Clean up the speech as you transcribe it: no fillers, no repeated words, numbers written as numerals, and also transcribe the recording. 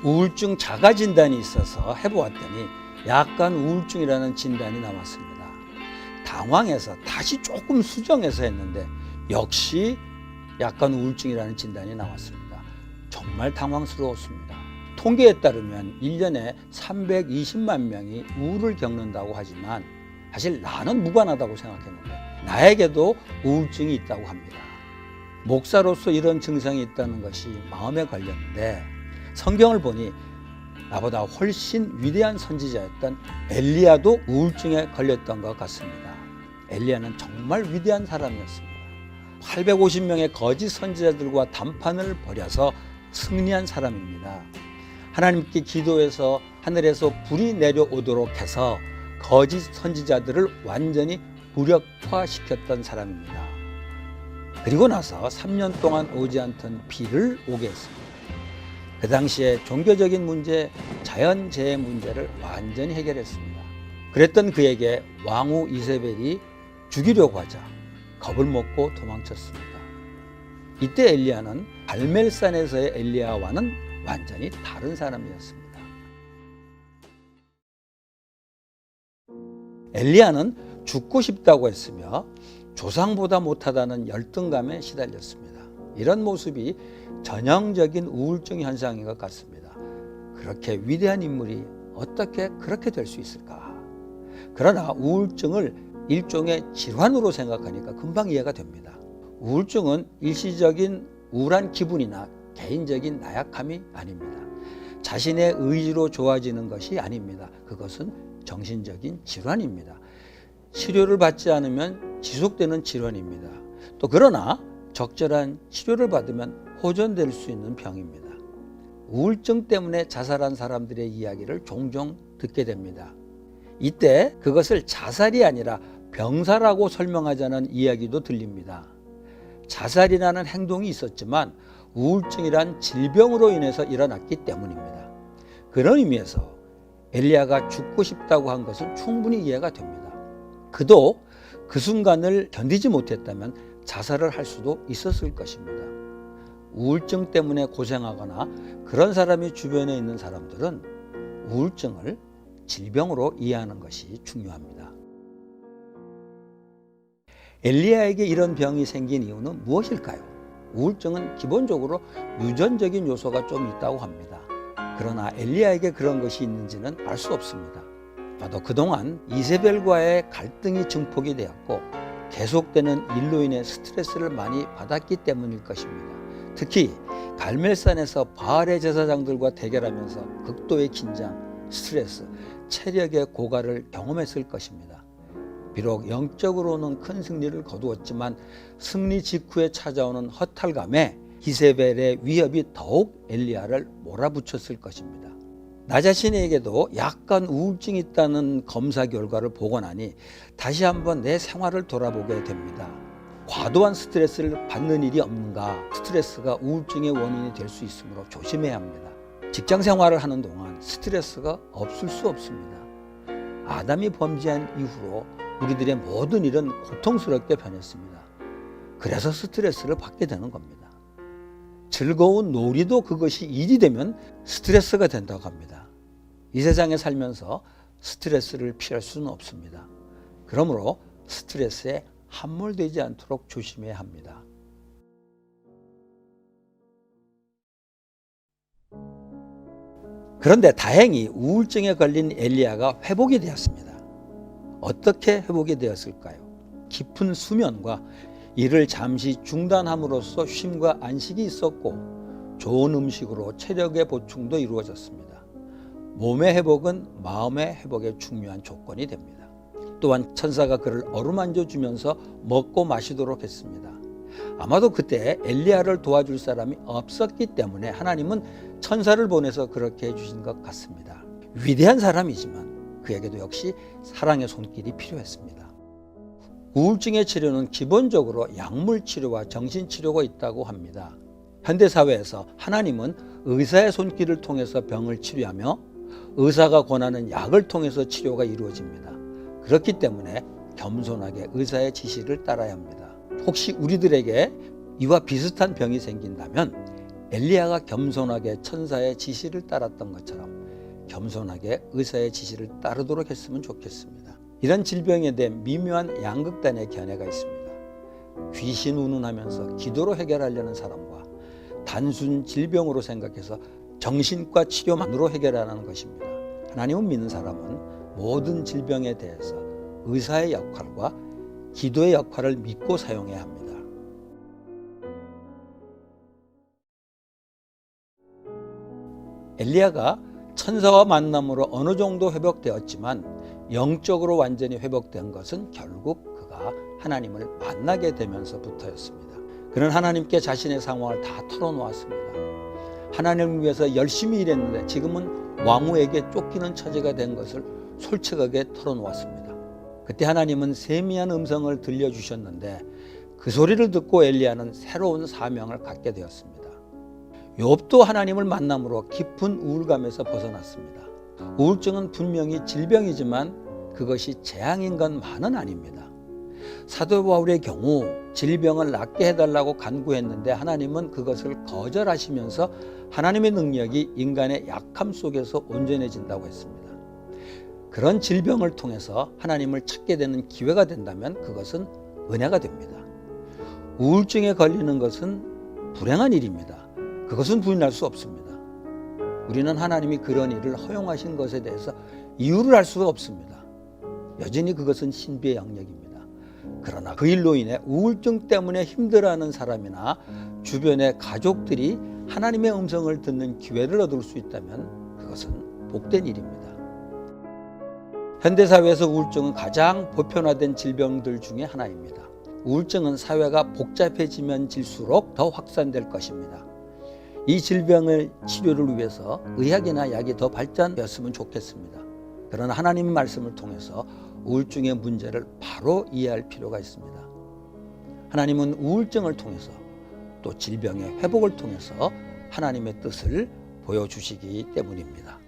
우울증 자가 진단이 있어서 해보았더니 약간 우울증이라는 진단이 나왔습니다. 당황해서 다시 조금 수정해서 했는데 역시 약간 우울증이라는 진단이 나왔습니다. 정말 당황스러웠습니다. 통계에 따르면 1년에 320만 명이 우울을 겪는다고 하지만 사실 나는 무관하다고 생각했는데 나에게도 우울증이 있다고 합니다. 목사로서 이런 증상이 있다는 것이 마음에 걸렸는데 성경을 보니 나보다 훨씬 위대한 선지자였던 엘리야도 우울증에 걸렸던 것 같습니다. 엘리야는 정말 위대한 사람이었습니다. 850명의 거짓 선지자들과 담판을 벌여서 승리한 사람입니다. 하나님께 기도해서 하늘에서 불이 내려오도록 해서 거짓 선지자들을 완전히 무력화시켰던 사람입니다. 그리고 나서 3년 동안 오지 않던 비를 오게 했습니다. 그 당시에 종교적인 문제, 자연재해 문제를 완전히 해결했습니다. 그랬던 그에게 왕후 이세벨이 죽이려고 하자 겁을 먹고 도망쳤습니다. 이때 엘리야는 갈멜산에서의 엘리야와는 완전히 다른 사람이었습니다. 엘리야는 죽고 싶다고 했으며 조상보다 못하다는 열등감에 시달렸습니다. 이런 모습이 전형적인 우울증 현상인 것 같습니다. 그렇게 위대한 인물이 어떻게 그렇게 될 수 있을까? 그러나 우울증을 일종의 질환으로 생각하니까 금방 이해가 됩니다. 우울증은 일시적인 우울한 기분이나 개인적인 나약함이 아닙니다. 자신의 의지로 좋아지는 것이 아닙니다. 그것은 정신적인 질환입니다. 치료를 받지 않으면 지속되는 질환입니다. 또 그러나 적절한 치료를 받으면 호전될 수 있는 병입니다. 우울증 때문에 자살한 사람들의 이야기를 종종 듣게 됩니다. 이때 그것을 자살이 아니라 병사라고 설명하자는 이야기도 들립니다. 자살이라는 행동이 있었지만 우울증이란 질병으로 인해서 일어났기 때문입니다. 그런 의미에서 엘리야가 죽고 싶다고 한 것은 충분히 이해가 됩니다. 그도 그 순간을 견디지 못했다면 자살을 할 수도 있었을 것입니다. 우울증 때문에 고생하거나 그런 사람이 주변에 있는 사람들은 우울증을 질병으로 이해하는 것이 중요합니다. 엘리야에게 이런 병이 생긴 이유는 무엇일까요? 우울증은 기본적으로 유전적인 요소가 좀 있다고 합니다. 그러나 엘리야에게 그런 것이 있는지는 알 수 없습니다. 또 그동안 이세벨과의 갈등이 증폭이 되었고 계속되는 일로 인해 스트레스를 많이 받았기 때문일 것입니다. 특히 갈멜산에서 바알의 제사장들과 대결하면서 극도의 긴장, 스트레스, 체력의 고갈을 경험했을 것입니다. 비록 영적으로는 큰 승리를 거두었지만 승리 직후에 찾아오는 허탈감에 이세벨의 위협이 더욱 엘리야를 몰아붙였을 것입니다. 나 자신에게도 약간 우울증이 있다는 검사 결과를 보고 나니 다시 한번 내 생활을 돌아보게 됩니다. 과도한 스트레스를 받는 일이 없는가? 스트레스가 우울증의 원인이 될 수 있으므로 조심해야 합니다. 직장 생활을 하는 동안 스트레스가 없을 수 없습니다. 아담이 범죄한 이후로 우리들의 모든 일은 고통스럽게 변했습니다. 그래서 스트레스를 받게 되는 겁니다. 즐거운 놀이도 그것이 일이 되면 스트레스가 된다고 합니다. 이 세상에 살면서 스트레스를 피할 수는 없습니다. 그러므로 스트레스에 함몰되지 않도록 조심해야 합니다. 그런데 다행히 우울증에 걸린 엘리야가 회복이 되었습니다. 어떻게 회복이 되었을까요? 깊은 수면과 일을 잠시 중단함으로써 쉼과 안식이 있었고 좋은 음식으로 체력의 보충도 이루어졌습니다. 몸의 회복은 마음의 회복에 중요한 조건이 됩니다. 또한 천사가 그를 어루만져 주면서 먹고 마시도록 했습니다. 아마도 그때 엘리야를 도와줄 사람이 없었기 때문에 하나님은 천사를 보내서 그렇게 해주신 것 같습니다. 위대한 사람이지만 그에게도 역시 사랑의 손길이 필요했습니다. 우울증의 치료는 기본적으로 약물 치료와 정신 치료가 있다고 합니다. 현대사회에서 하나님은 의사의 손길을 통해서 병을 치료하며 의사가 권하는 약을 통해서 치료가 이루어집니다. 그렇기 때문에 겸손하게 의사의 지시를 따라야 합니다. 혹시 우리들에게 이와 비슷한 병이 생긴다면 엘리야가 겸손하게 천사의 지시를 따랐던 것처럼 겸손하게 의사의 지시를 따르도록 했으면 좋겠습니다. 이런 질병에 대한 미묘한 양극단의 견해가 있습니다. 귀신 운운하면서 기도로 해결하려는 사람과 단순 질병으로 생각해서 정신과 치료만으로 해결하는 것입니다. 하나님을 믿는 사람은 모든 질병에 대해서 의사의 역할과 기도의 역할을 믿고 사용해야 합니다. 엘리야가 천사와 만남으로 어느 정도 회복되었지만 영적으로 완전히 회복된 것은 결국 그가 하나님을 만나게 되면서부터였습니다. 그는 하나님께 자신의 상황을 다 털어놓았습니다. 하나님을 위해서 열심히 일했는데 지금은 왕후에게 쫓기는 처지가 된 것을 솔직하게 털어놓았습니다. 그때 하나님은 세미한 음성을 들려주셨는데 그 소리를 듣고 엘리야는 새로운 사명을 갖게 되었습니다. 욥도 하나님을 만남으로 깊은 우울감에서 벗어났습니다. 우울증은 분명히 질병이지만 그것이 재앙인 것만은 아닙니다. 사도 바울의 경우 질병을 낫게 해달라고 간구했는데 하나님은 그것을 거절하시면서 하나님의 능력이 인간의 약함 속에서 온전해진다고 했습니다. 그런 질병을 통해서 하나님을 찾게 되는 기회가 된다면 그것은 은혜가 됩니다. 우울증에 걸리는 것은 불행한 일입니다. 그것은 부인할 수 없습니다. 우리는 하나님이 그런 일을 허용하신 것에 대해서 이유를 알 수가 없습니다. 여전히 그것은 신비의 영역입니다. 그러나 그 일로 인해 우울증 때문에 힘들어하는 사람이나 주변의 가족들이 하나님의 음성을 듣는 기회를 얻을 수 있다면 그것은 복된 일입니다. 현대사회에서 우울증은 가장 보편화된 질병들 중에 하나입니다. 우울증은 사회가 복잡해지면 질수록 더 확산될 것입니다. 이 질병의 치료를 위해서 의학이나 약이 더 발전되었으면 좋겠습니다. 그러나 하나님의 말씀을 통해서 우울증의 문제를 바로 이해할 필요가 있습니다. 하나님은 우울증을 통해서 또 질병의 회복을 통해서 하나님의 뜻을 보여주시기 때문입니다.